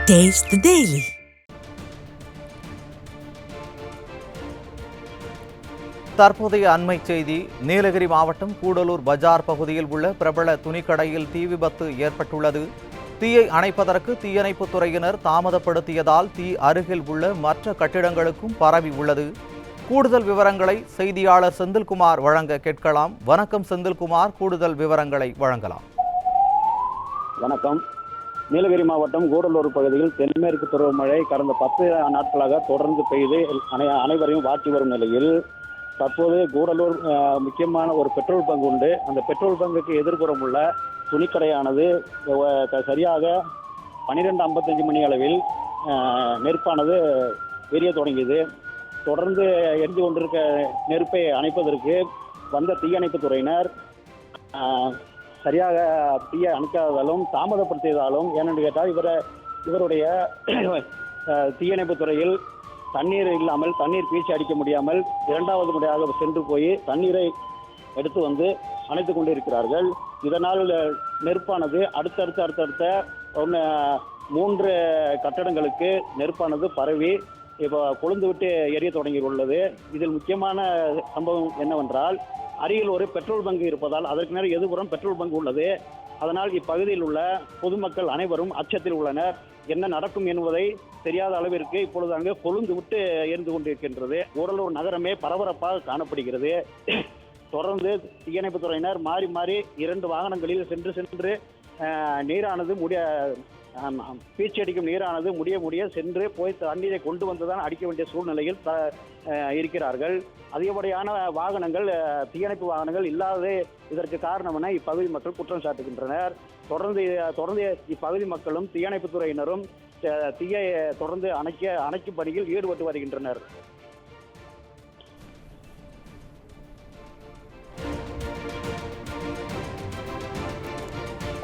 Taste the Daily. தற்போதைய அண்மை செய்தி. நீலகிரி மாவட்டம் கூடலூர் பஜார் பகுதியில் உள்ள பிரபல துணிக்கடையில் தீ விபத்து ஏற்பட்டுள்ளது. தீயை அணைப்பதற்கு தீயணைப்புத் துறையினர் தாமதப்படுத்தியதால் தீ அருகில் உள்ள மற்ற கட்டிடங்களுக்கும் பரவி உள்ளது. கூடுதல் விவரங்களை செய்தியாளர் செந்தில்குமார் வழங்க கேட்கலாம். வணக்கம் செந்தில்குமார், கூடுதல் விவரங்களை வழங்கலாம். வணக்கம். நீலகிரி மாவட்டம் கூடலூர் பகுதியில் தென்மேற்கு பருவமழை கடந்த 10 நாட்களாக தொடர்ந்து பெய்து அனைவரையும் வாட்டி வரும் நிலையில் தற்போது கூடலூர் முக்கியமான ஒரு பெட்ரோல் பங்க் உண்டு. அந்த பெட்ரோல் பங்குக்கு எதிர்ப்புறம் உள்ள துணிக்கடையானது சரியாக 12:55 மணி அளவில் நெருப்பானது எரிய தொடங்கியது. தொடர்ந்து எரிந்து கொண்டிருக்க நெருப்பை அணைப்பதற்கு வந்த தீயணைப்பு துறையினர் சரியாக தீயை அணைக்காததாலும் தாமதப்படுத்தியதாலும், ஏனென்று கேட்டால் இவருடைய தீயணைப்பு துறையில் தண்ணீர் இல்லாமல், தண்ணீர் பீச்சி அடிக்க முடியாமல் இரண்டாவது முறையாக சென்று போய் தண்ணீரை எடுத்து வந்து அணைத்து கொண்டிருக்கிறார்கள். இதனால் நெருப்பானது அடுத்தடுத்த 3 கட்டடங்களுக்கு நெருப்பானது பரவி இப்போ கொழுந்து விட்டு எரிய தொடங்கியுள்ளது. இதில் முக்கியமான சம்பவம் என்னவென்றால், அருகில் ஒரு பெட்ரோல் பங்கு இருப்பதால் அதற்கு நேரம் எதிர்புறம் பெட்ரோல் பங்கு உள்ளது. அதனால் இப்பகுதியில் உள்ள பொதுமக்கள் அனைவரும் அச்சத்தில் உள்ளனர். என்ன நடக்கும் என்பதை தெரியாத அளவிற்கு இப்பொழுது அங்கு கொழுந்து விட்டு எரிந்து கொண்டிருக்கின்றது. கூடலூர் நகரமே பரபரப்பாக காணப்படுகிறது. தொடர்ந்து தீயணைப்பு துறையினர் மாறி மாறி 2 வாகனங்களில் சென்று நீரானது பீச்சி அடிக்கும் நீரானது முடிய சென்று போய் தண்ணீரை கொண்டு வந்துதான் அடிக்க வேண்டிய சூழ்நிலையில் இருக்கிறார்கள். அதிகப்படியான வாகனங்கள், தீயணைப்பு வாகனங்கள் இல்லாததே இதற்கு காரணம் என இப்பகுதி மக்கள் குற்றம் சாட்டுகின்றனர். தொடர்ந்து இப்பகுதி மக்களும் தீயணைப்பு துறையினரும் தீயை தொடர்ந்து அணைக்கும் பணியில் ஈடுபட்டு வருகின்றனர்.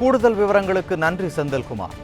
கூடுதல் விவரங்களுக்கு நன்றி செந்தில்குமார்.